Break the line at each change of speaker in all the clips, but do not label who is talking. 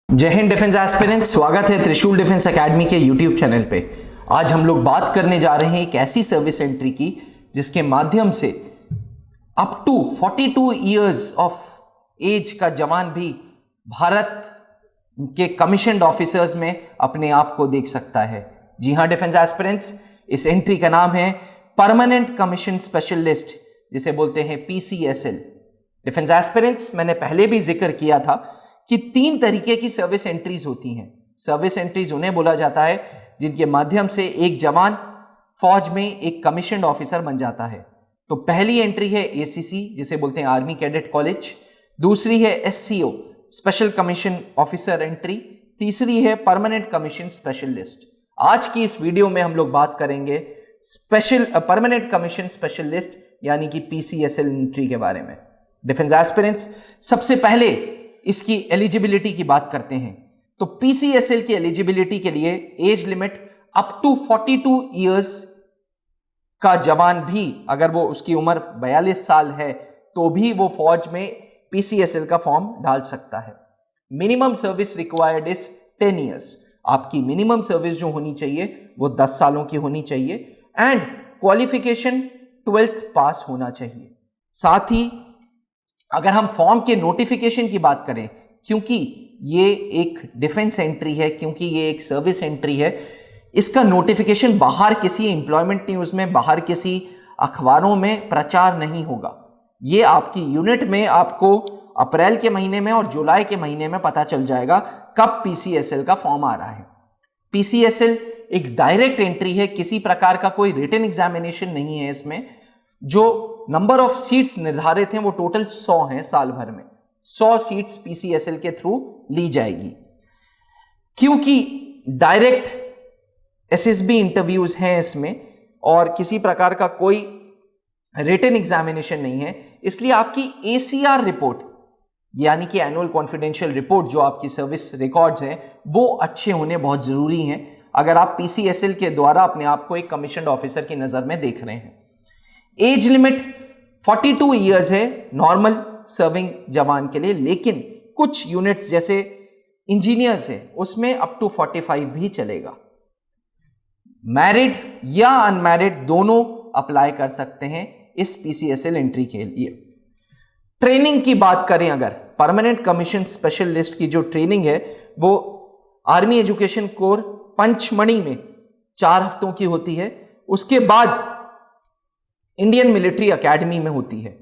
जय Hind defence aspirants, स्वागत है त्रिशूल डिफेंस एकेडमी के यूट्यूब चैनल पे। आज हम लोग बात करने जा रहे हैं एक ऐसी सर्विस एंट्री की जिसके माध्यम से up to 42 years of age का जवान भी भारत के कमीशन्ड ऑफिसर्स में अपने आप को देख सकता है। जी हाँ डिफेंस एस्पिरेंट्स, इस एंट्री का नाम है परमानेंट कमीशन स्पेशलिस्ट, जिसे बोलते हैं PCSL। डिफेंस एस्पिरेंट्स, मैंने पहले भी जिक्र किया था कि 3 तरीके की सर्विस एंट्रीज होती हैं। सर्विस एंट्रीज उन्हें बोला जाता है जिनके माध्यम से एक जवान फौज में एक कमीशन्ड ऑफिसर बन जाता है। तो पहली एंट्री है ACC, जिसे बोलते हैं आर्मी कैडेट कॉलेज। दूसरी है SCO, special commission officer entry. तीसरी है परमानेंट कमीशन स्पेशलिस्ट। आज की इस वीडियो में हम लोग बात करेंगे परमानेंट कमीशन स्पेशलिस्ट यानी कि PCSL एंट्री के बारे में। डिफेंस एस्पिरेंट्स, सबसे पहले इसकी एलिजिबिलिटी की बात करते हैं। तो PCSL की एलिजिबिलिटी के लिए age limit up to 42 years का जवान भी, अगर वो उसकी उम्र 42 साल है तो भी वो फौज में PCSL का फॉर्म डाल सकता है। Minimum service required is 10 years. आपकी मिनिमम सर्विस जो होनी चाहिए वो 10 सालों की होनी चाहिए एंड क्वालिफिकेशन 12th पास होना चाहिए। साथ ही अगर हम फॉर्म के नोटिफिकेशन की बात करें, क्योंकि ये एक डिफेंस एंट्री है, क्योंकि ये एक सर्विस एंट्री है, इसका नोटिफिकेशन बाहर किसी एम्प्लॉयमेंट न्यूज़ में, बाहर किसी अखबारों में प्रचार नहीं होगा। ये आपकी यूनिट में आपको अप्रैल के महीने में और जुलाई के महीने में पता चल जाएगा कब PCSL का फॉर्म आ रहा है। PCSL एक डायरेक्ट एंट्री है, किसी प्रकार का कोई रिटन एग्जामिनेशन नहीं है इसमें। जो नंबर ऑफ सीट्स निर्धारित हैं वो टोटल 100 हैं। साल भर में 100 सीट्स PCSL के थ्रू ली जाएगी। क्योंकि डायरेक्ट SSB इंटरव्यूज हैं इसमें और किसी प्रकार का कोई रिटन एग्जामिनेशन नहीं है, इसलिए आपकी ACR रिपोर्ट यानी कि एनुअल कॉन्फिडेंशियल रिपोर्ट, जो आपकी सर्विस रिकॉर्ड्स हैं, वो अच्छे होने बहुत जरूरी हैं अगर आप PCSL के द्वारा अपने आप को एक कमीशन्ड ऑफिसर की नजर में देख रहे हैं। एज लिमिट 42 इयर्स है नॉर्मल सर्विंग जवान के लिए, लेकिन कुछ यूनिट्स जैसे इंजीनियर्स है उसमें अप टू 45 भी चलेगा। मैरिड या अनमैरिड दोनों अप्लाई कर सकते हैं इस PCSL एंट्री के लिए। ट्रेनिंग की बात करें, अगर परमानेंट कमीशन स्पेशलिस्ट की जो ट्रेनिंग है वो आर्मी एजुकेशन कोर पंचमढ़ी में 4 हफ्तों की होती है। उसके बाद इंडियन मिलिट्री एकेडमी में होती है,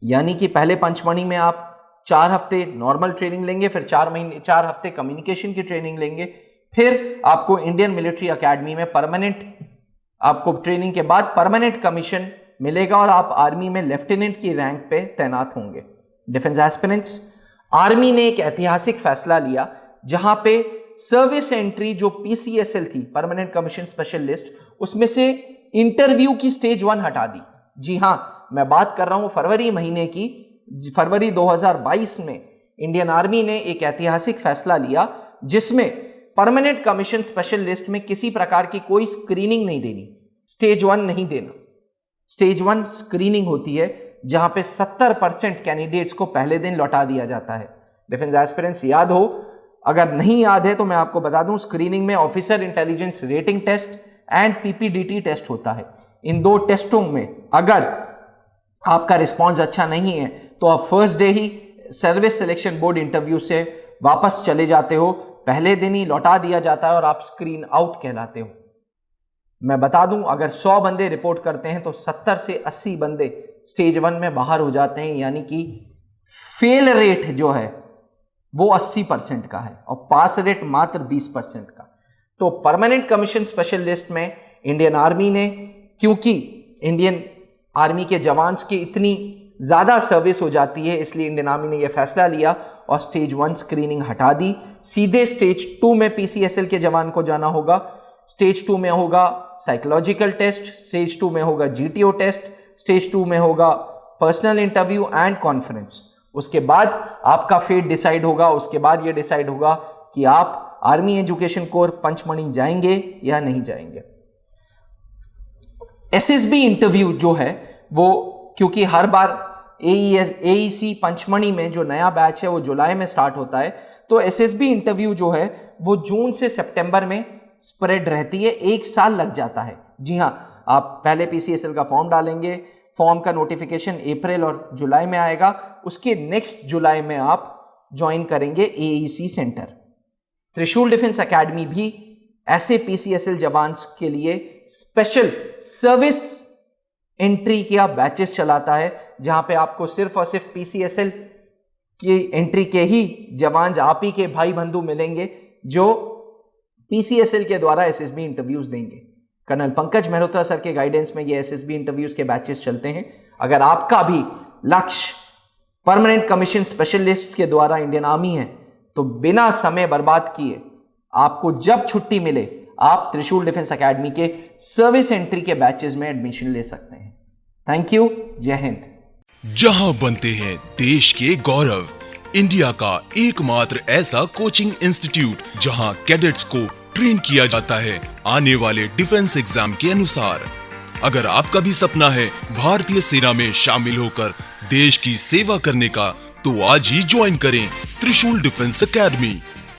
यानी कि पहले पंचमढ़ी में आप 4 हफ्ते नॉर्मल ट्रेनिंग लेंगे, फिर 4 हफ्ते कम्युनिकेशन की ट्रेनिंग लेंगे, फिर आपको इंडियन मिलिट्री एकेडमी में परमानेंट, आपको ट्रेनिंग के बाद परमानेंट कमीशन मिलेगा और आप आर्मी में लेफ्टिनेंट की रैंक पे तैनात होंगे। डिफेंस एस्पिरेंट्स, आर्मी ने एक ऐतिहासिक फैसला लिया जहां पे सर्विस एंट्री जो PCSL थी, परमानेंट कमीशन स्पेशलिस्ट, उसमें से इंटरव्यू की स्टेज 1 हटा दी। जी हां, मैं बात कर रहा हूं फरवरी महीने की। फरवरी 2022 में इंडियन आर्मी ने एक ऐतिहासिक फैसला लिया जिसमें परमानेंट कमीशन स्पेशलिस्ट में किसी प्रकार की कोई स्क्रीनिंग नहीं देनी, स्टेज 1 नहीं देना। स्टेज 1 स्क्रीनिंग होती है जहां पे 70% कैंडिडेट्स को पहले दिन लौटा दिया जाता है। डिफेंस एस्पिरेंट्स, याद हो, अगर नहीं याद है तो मैं आपको बता दूं, स्क्रीनिंग में officer intelligence rating test and PPDT test होता है। इन 2 टेस्टों में अगर आपका रिस्पॉन्स अच्छा नहीं है तो आप फर्स्ट डे ही सर्विस सिलेक्शन बोर्ड इंटरव्यू से वापस चले जाते हो, पहले दिन ही लौटा दिया जाता है और आप स्क्रीन आउट कहलाते हो। मैं बता दूं, अगर 100 बंदे रिपोर्ट करते हैं तो 70 से 80 बंदे स्टेज 1 में बाहर हो जाते हैं, यानी कि फेल रेट जो है वो 80% का है और पास रेट मात्र 20% का। तो परमानेंट कमीशन स्पेशलिस्ट में इंडियन आर्मी ने, क्योंकि इंडियन आर्मी के जवान की इतनी ज़्यादा सर्विस हो जाती है, इसलिए इंडियन आर्मी ने यह फैसला लिया और स्टेज 1 स्क्रीनिंग हटा दी। सीधे स्टेज 2 में PCSL के जवान को जाना होगा। स्टेज 2 में होगा साइकोलॉजिकल टेस्ट, स्टेज 2 में होगा GTO टेस्ट, स्टेज 2 में होगा पर्सनल इंटरव्यू एंड कॉन्फ्रेंस। उसके बाद आपका फेट डिसाइड होगा। उसके बाद यह डिसाइड होगा कि आप आर्मी एजुकेशन कोर पंचमढ़ी जाएंगे या नहीं जाएंगे। SSB इंटरव्यू जो है वो, क्योंकि हर बार AEC पंचमढ़ी में जो नया बैच है वो जुलाई में स्टार्ट होता है। तो SSB इंटरव्यू जो है वो जून से सितंबर में स्प्रेड रहती है, 1 साल लग जाता है। जी हाँ, आप पहले PCSL का फॉर्म डालेंगे, फॉर्म का नोटिफिकेशन अप्रैल और जुलाई में आएगा, उसके नेक्स्ट जुलाई में आप ज्वाइन करेंगे AEC सेंटर। त्रिशूल डिफेंस एकेडमी भी ऐसे PCSL जवान के लिए स्पेशल सर्विस एंट्री के बैचेस चलाता है, जहां पे आपको सिर्फ और सिर्फ PCSL की एंट्री के ही जवान, आप ही के भाई बंधु मिलेंगे जो PCSL के द्वारा SSB इंटरव्यूज देंगे। कर्नल पंकज मेहरोत्रा सर के गाइडेंस में ये SSB इंटरव्यूज के बैचेस चलते हैं। अगर आपका भी लक्ष्य परमानेंट कमीशन स्पेशलिस्ट के द्वारा इंडियन आर्मी है तो बिना समय बर्बाद किए आपको जब छुट्टी मिले आप त्रिशूल डिफेंस एकेडमी के सर्विस एंट्री के बैचेस में एडमिशन ले सकते हैं। थैंक यू, जय हिंद।
जहां बनते हैं देश के गौरव, इंडिया का एकमात्र ऐसा कोचिंग इंस्टीट्यूट जहां कैडेट्स को ट्रेन किया जाता है आने वाले डिफेंस एग्जाम के अनुसार। अगर आपका भी सपना है भारतीय सेना में शामिल होकर देश की सेवा करने का, तो आज ही ज्वाइन करें त्रिशूल डिफेंस एकेडमी।